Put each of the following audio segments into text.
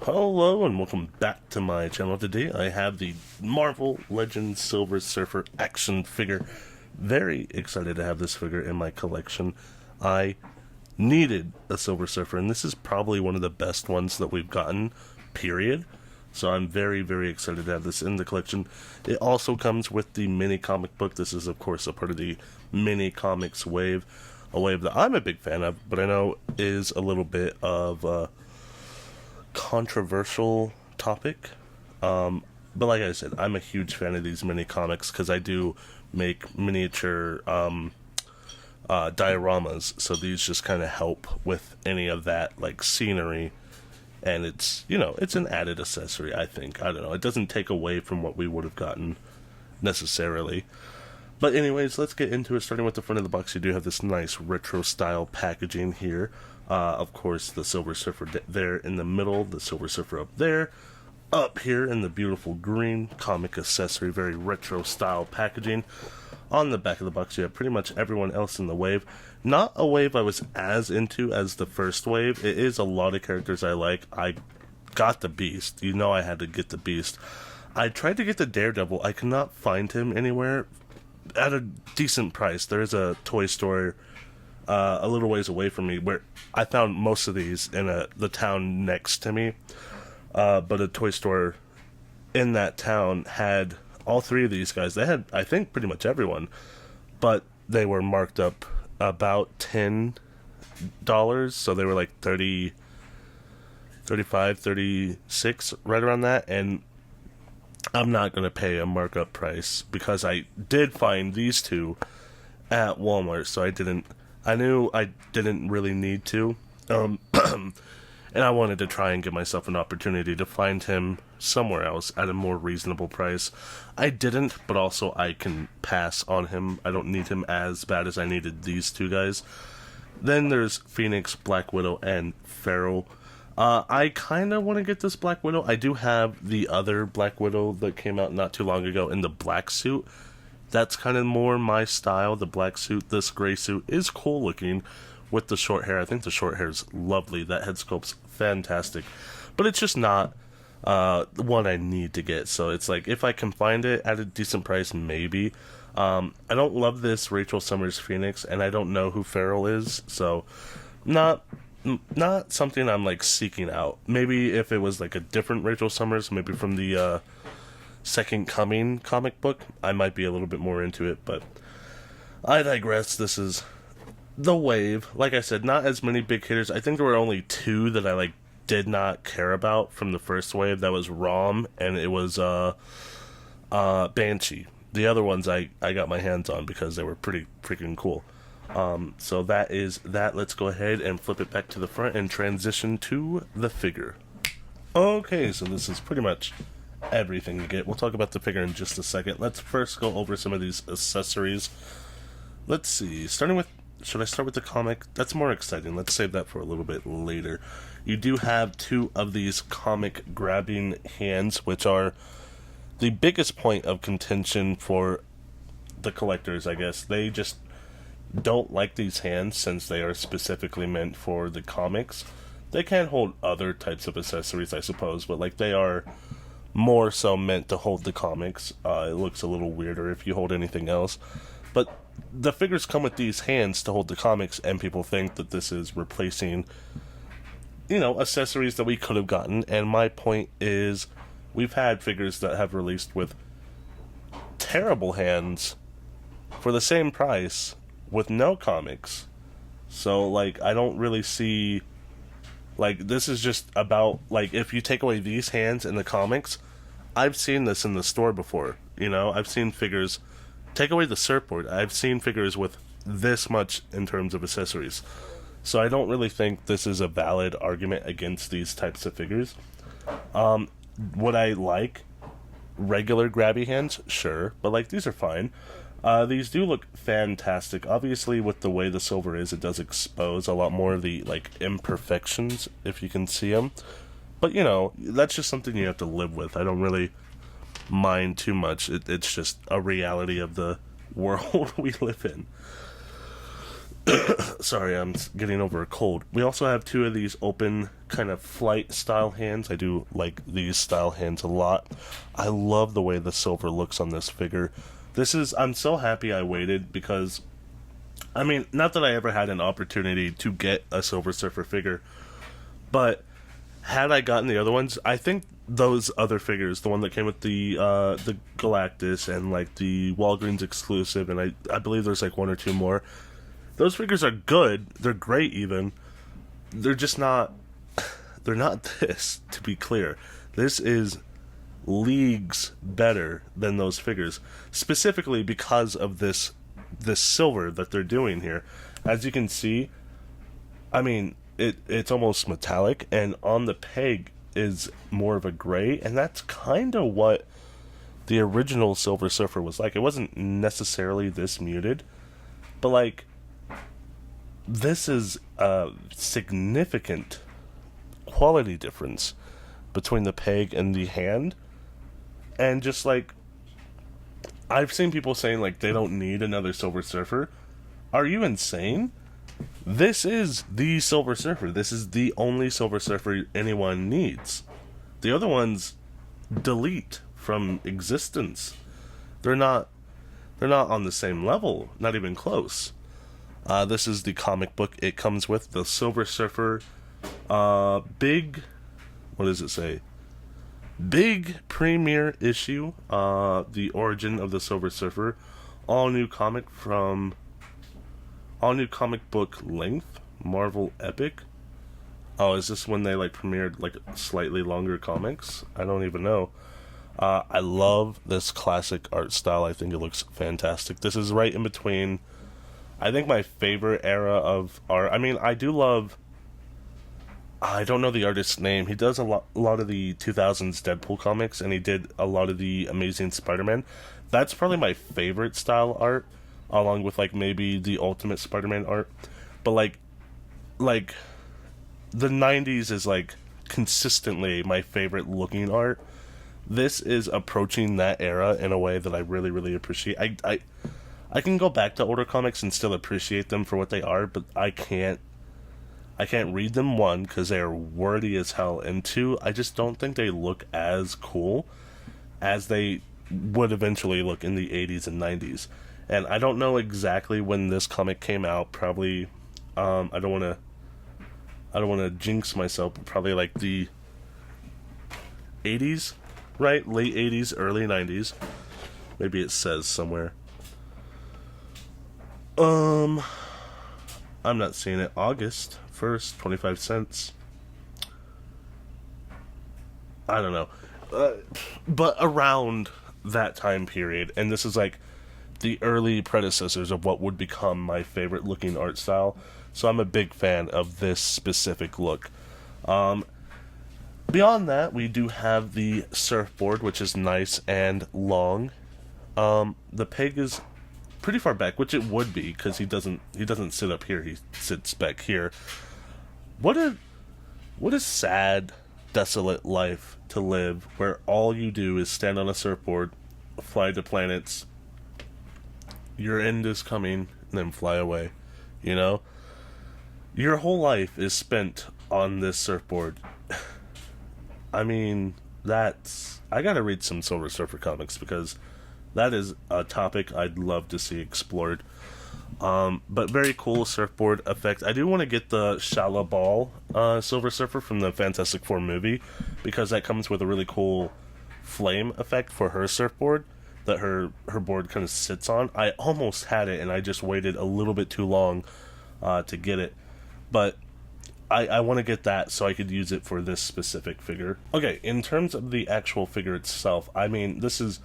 Hello and welcome back to my channel. Today I have the Marvel Legends Silver Surfer action figure. Very excited to have this figure in my collection. I needed a Silver Surfer, and this is probably one of the best ones that we've gotten, period. So I'm very, very excited to have this in the collection. It also comes with the mini comic book. This is, of course, a part of the mini comics wave, a wave that I'm a big fan of, but I know is a little bit of controversial topic, but like I said, I'm a huge fan of these mini comics because I do make miniature dioramas, so these just kind of help with any of that like scenery, and it's it's an added accessory. I think, I don't know, it doesn't take away from what we would have gotten necessarily. But anyways, let's get into it. Starting with the front of the box, you do have this nice retro style packaging here. Of course, the Silver Surfer there in the middle, the Silver Surfer up there, up here in the beautiful green comic accessory, very retro style packaging. On the back of the box, you have pretty much everyone else in the wave. Not a wave I was as into as the first wave. It is a lot of characters I like. I got the Beast. I had to get the Beast. I tried to get the Daredevil. I could not find him anywhere at a decent price. There is a toy store a little ways away from me where I found most of these in the town next to me, but a toy store in that town had all three of these guys. They had, I think, pretty much everyone, but they were marked up about $10, so they were like 30, 35, 36, right around that, and I'm not going to pay a markup price because I did find these two at Walmart, so I knew I didn't really need to, and I wanted to try and give myself an opportunity to find him somewhere else at a more reasonable price. I didn't, but also I can pass on him. I don't need him as bad as I needed these two guys. Then there's Phoenix, Black Widow, and Feral. I kind of want to get this Black Widow. I do have the other Black Widow that came out not too long ago in the black suit. That's kind of more my style, the black suit. This gray suit is cool looking with the short hair. I think the short hair is lovely. That head sculpt's fantastic. But it's just not one I need to get. So it's like, if I can find it at a decent price, maybe. I don't love this Rachel Summers Phoenix, and I don't know who Feral is. So not something I'm like seeking out. Maybe if it was like a different Rachel Summers, maybe from the Second Coming comic book, I might be a little bit more into it, but I digress. This is the wave. Like I said, not as many big hitters. I think there were only two that I did not care about from the first wave. That was Rom, and it was Banshee. The other ones I got my hands on because they were pretty freaking cool. So that is that. Let's go ahead and flip it back to the front and transition to the figure. Okay, so this is pretty much everything you get. We'll talk about the figure in just a second. Let's first go over some of these accessories. Let's see, starting with, should I start with the comic? That's more exciting. Let's save that for a little bit later. You do have two of these comic grabbing hands, which are the biggest point of contention for the collectors, I guess. They just don't like these hands since they are specifically meant for the comics. They can hold other types of accessories, I suppose, but they are more so meant to hold the comics. It looks a little weirder if you hold anything else, but the figures come with these hands to hold the comics, and people think that this is replacing accessories that we could have gotten. And my point is, we've had figures that have released with terrible hands for the same price with no comics. So I don't really see, this is just about, if you take away these hands in the comics, I've seen this in the store before, I've seen figures, take away the surfboard, I've seen figures with this much in terms of accessories. So I don't really think this is a valid argument against these types of figures. Would I like regular grabby hands? Sure, but these are fine. These do look fantastic. Obviously, with the way the silver is, it does expose a lot more of the imperfections, if you can see them. But that's just something you have to live with. I don't really mind too much. It's just a reality of the world we live in. Sorry, I'm getting over a cold. We also have two of these open kind of flight style hands. I do like these style hands a lot. I love the way the silver looks on this figure. I'm so happy I waited because, I mean, not that I ever had an opportunity to get a Silver Surfer figure, but had I gotten the other ones, I think those other figures, the one that came with the Galactus and like the Walgreens exclusive, and I believe there's like one or two more. Those figures are good. They're great even. They're just not they're not this, to be clear. This is leagues better than those figures, specifically because of this silver that they're doing here. As you can see, I mean, it's almost metallic, and on the peg is more of a gray, and that's kind of what the original Silver Surfer was like. It wasn't necessarily this muted, but like, this is a significant quality difference between the peg and the hand. And just like, I've seen people saying like they don't need another Silver Surfer. Are you insane? This is the Silver Surfer. This is the only Silver Surfer anyone needs. The other ones delete from existence. They're not on the same level, not even close. This is the comic book it comes with, the Silver Surfer big, what does it say? Big premiere issue, the origin of the Silver Surfer, all new comic book length, Marvel Epic. Oh, is this when they like premiered like slightly longer comics? I don't even know. I love this classic art style. I think it looks fantastic. This is right in between, I think, my favorite era of art. I mean, I don't know the artist's name. He does a lot of the 2000s Deadpool comics, and he did a lot of the Amazing Spider-Man. That's probably my favorite style art, along with like maybe the Ultimate Spider-Man art. But like the 90s is like consistently my favorite looking art. This is approaching that era in a way that I really, really appreciate. I can go back to older comics and still appreciate them for what they are, but I can't read them, one, because they are wordy as hell, and two, I just don't think they look as cool as they would eventually look in the 80s and 90s. And I don't know exactly when this comic came out. Probably, I don't want to jinx myself, but probably like the 80s, right? Late 80s, early 90s. Maybe it says somewhere. I'm not seeing it. August 1st, 25 cents. I don't know. But around that time period, and this is like the early predecessors of what would become my favorite looking art style. So I'm a big fan of this specific look. Beyond that, we do have the surfboard, which is nice and long. The peg is pretty far back, which it would be, because he doesn't sit up here, he sits back here. What a sad, desolate life to live, where all you do is stand on a surfboard, fly to planets, your end is coming, and then fly away. You know? Your whole life is spent on this surfboard. I mean, I gotta read some Silver Surfer comics, because that is a topic I'd love to see explored. But very cool surfboard effect. I do want to get the Shala Ball Silver Surfer from the Fantastic Four movie, because that comes with a really cool flame effect for her surfboard that her board kind of sits on. I almost had it, and I just waited a little bit too long to get it. But I want to get that so I could use it for this specific figure. Okay, in terms of the actual figure itself, I mean, this is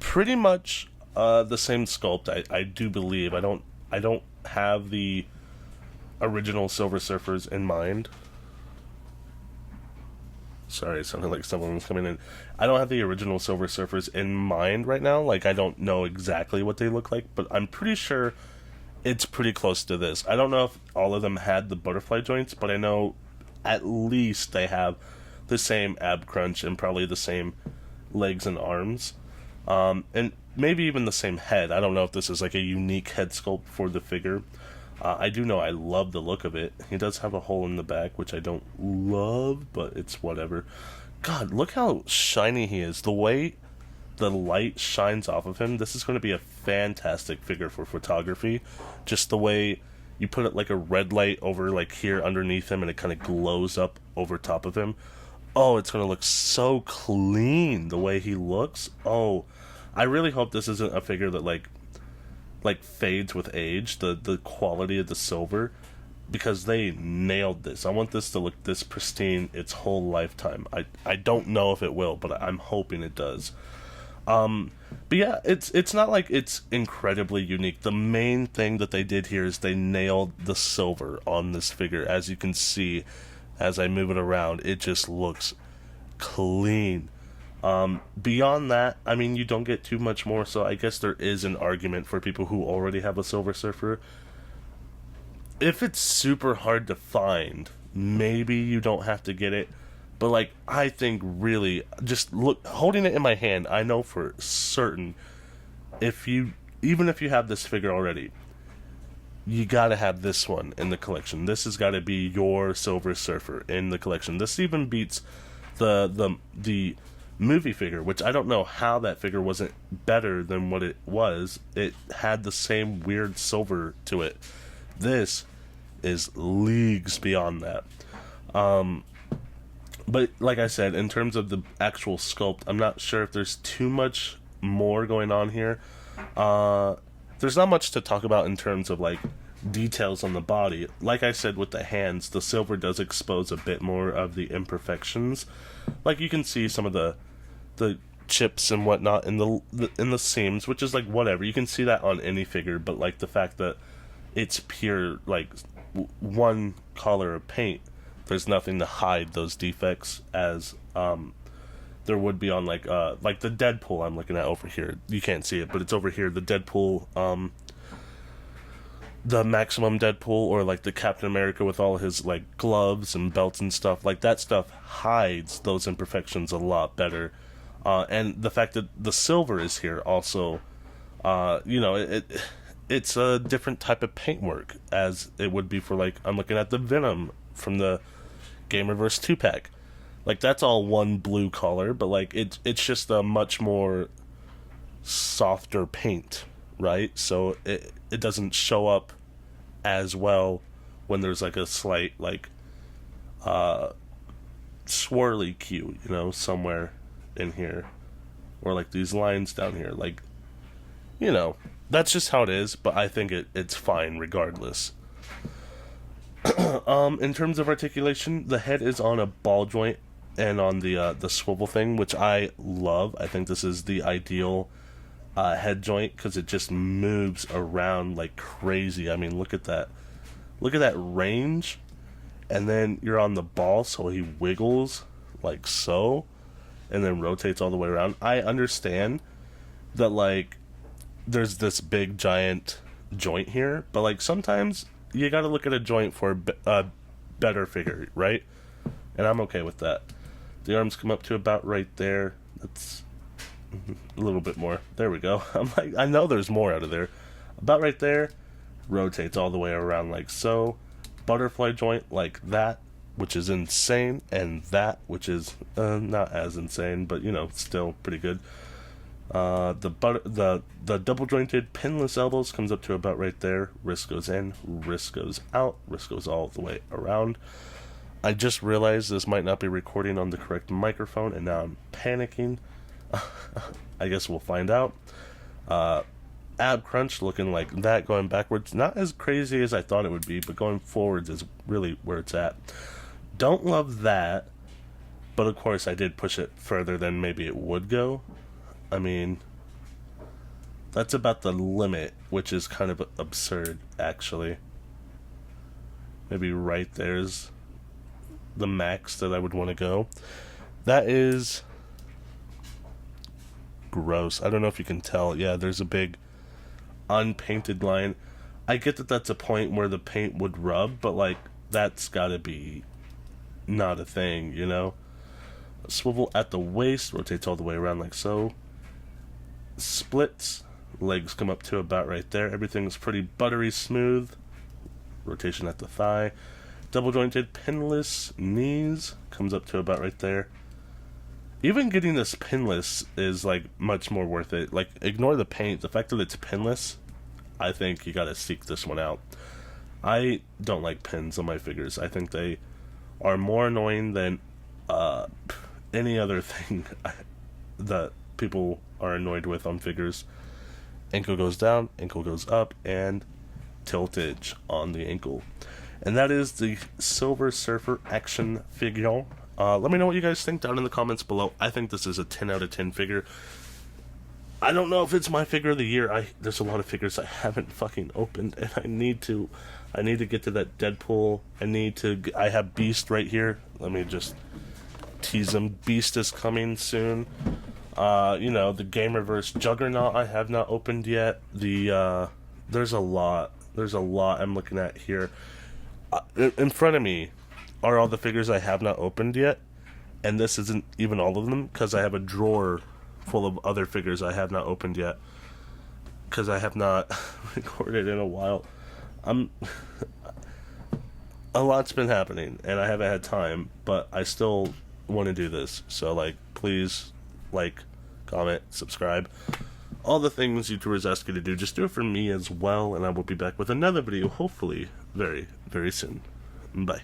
pretty much the same sculpt, I do believe. I don't have the original Silver Surfers in mind. Sorry, it sounded like someone was coming in. I don't have the original Silver Surfers in mind right now. Like, I don't know exactly what they look like, but I'm pretty sure it's pretty close to this. I don't know if all of them had the butterfly joints, but I know at least they have the same ab crunch and probably the same legs and arms. And maybe even the same head. I don't know if this is like a unique head sculpt for the figure. I do know I love the look of it. He does have a hole in the back, which I don't love, but it's whatever. God, look how shiny he is. The way the light shines off of him, this is going to be a fantastic figure for photography. Just the way you put it like a red light over like here underneath him and it kind of glows up over top of him. Oh, it's going to look so clean the way he looks. Oh, I really hope this isn't a figure that like fades with age, the quality of the silver, because they nailed this. I want this to look this pristine its whole lifetime. I don't know if it will, but I'm hoping it does. But yeah, it's not like it's incredibly unique. The main thing that they did here is they nailed the silver on this figure. As you can see, as I move it around, it just looks clean. Beyond that, I mean, you don't get too much more, so I guess there is an argument for people who already have a Silver Surfer. If it's super hard to find, maybe you don't have to get it. But, like, I think really, just look, holding it in my hand, I know for certain, even if you have this figure already, you gotta have this one in the collection. This has gotta be your Silver Surfer in the collection. This even beats the movie figure, which I don't know how that figure wasn't better than what it was. It had the same weird silver to it. This is leagues beyond that. But like I said, in terms of the actual sculpt, I'm not sure if there's too much more going on here. There's not much to talk about in terms of like details on the body. Like I said with the hands, the silver does expose a bit more of the imperfections. Like you can see some of the chips and whatnot in the seams, which is like whatever. You can see that on any figure, but like the fact that it's pure like one color of paint, there's nothing to hide those defects as there would be on like the Deadpool I'm looking at over here. You can't see it, but it's over here. The Deadpool, the Maximum Deadpool, or like the Captain America with all his like gloves and belts and stuff. Like that stuff hides those imperfections a lot better. And the fact that the silver is here also, it's a different type of paintwork as it would be for like, I'm looking at the Venom from the Gamerverse 2-pack. Like that's all one blue color, but like it's just a much more softer paint, right? So it doesn't show up as well when there's like a slight like swirly cue, somewhere in here, or like these lines down here, like that's just how it is. But I think it's fine regardless. In terms of articulation, the head is on a ball joint and on the swivel thing, which I love. I think this is the ideal head joint because it just moves around like crazy. I mean, look at that range, and then you're on the ball, so he wiggles like so, and then rotates all the way around. I understand that like there's this big giant joint here, but like sometimes you gotta look at a joint for a better figure, right? And I'm okay with that. The arms come up to about right there. That's a little bit more. There we go. I'm like, I know there's more out of there. About right there. Rotates all the way around like so. Butterfly joint like that, which is insane, and that, which is not as insane, but still pretty good. The double jointed pinless elbows comes up to about right there. Wrist goes in, wrist goes out, wrist goes all the way around. I just realized this might not be recording on the correct microphone, and now I'm panicking. I guess we'll find out. Ab crunch looking like that, going backwards. Not as crazy as I thought it would be, but going forwards is really where it's at. Don't love that, but of course I did push it further than maybe it would go. I mean, that's about the limit, which is kind of absurd, actually. Maybe right there's the max that I would want to go. That is gross. I don't know if you can tell. Yeah, there's a big unpainted line. I get that that's a point where the paint would rub, but like that's gotta be not a thing, Swivel at the waist, rotates all the way around like so. Splits, legs come up to about right there. Everything's pretty buttery smooth. rotation at the thigh. Double jointed pinless knees comes up to about right there. Even getting this pinless is like much more worth it. Like, ignore the paint. The fact that it's pinless, I think you gotta seek this one out. I don't like pins on my figures. I think they are more annoying than any other thing that people are annoyed with on figures. Ankle goes down, ankle goes up, and tiltage on the ankle. And that is the Silver Surfer action figure. Let me know what you guys think down in the comments below. I think this is a 10 out of 10 figure. I don't know if it's my figure of the year. There's a lot of figures I haven't fucking opened, and I need to get to that Deadpool. I have Beast right here. Let me just tease him. Beast is coming soon. The Gamerverse Juggernaut I have not opened yet. There's a lot I'm looking at here. In front of me are all the figures I have not opened yet, and this isn't even all of them, because I have a drawer full of other figures I have not opened yet, because I have not recorded in a while. A lot's been happening, and I haven't had time, but I still want to do this, so, please, comment, subscribe, all the things YouTubers ask you to do. Just do it for me as well, and I will be back with another video, hopefully very, very soon. Bye.